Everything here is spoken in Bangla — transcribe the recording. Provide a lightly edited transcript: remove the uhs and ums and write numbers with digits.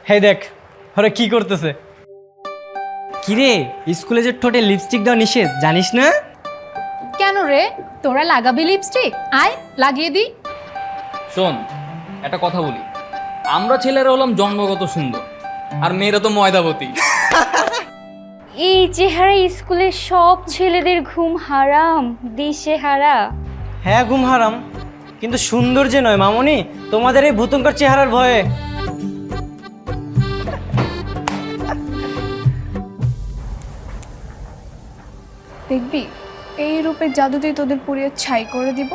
হে দেখ ওরা কি করতেছে। কিরে স্কুলে যে ঠোঁটে লিপস্টিক দেওয়া নিষেধ জানিস না? কেন রে, তোরা লাগাবি লিপস্টিক? আয় লাগিয়ে দি। শোন, একটা কথা বলি, আমরা ছেলেরা হলাম জন্মগত সুন্দর, আর মেয়েরা তো ময়দাবতী। এই চেহারা স্কুলের সব ছেলেদের ঘুম হারাম, দিশেহারা। হ্যাঁ ঘুম হারাম, কিন্তু সৌন্দর্যে নয় মামনি, তোমাদের এই ভূতঙ্কর চেহারার ভয়ে। দেখবি এই রূপের জাদুতেই তোদের পুড়িয়ে ছাই করে দিব।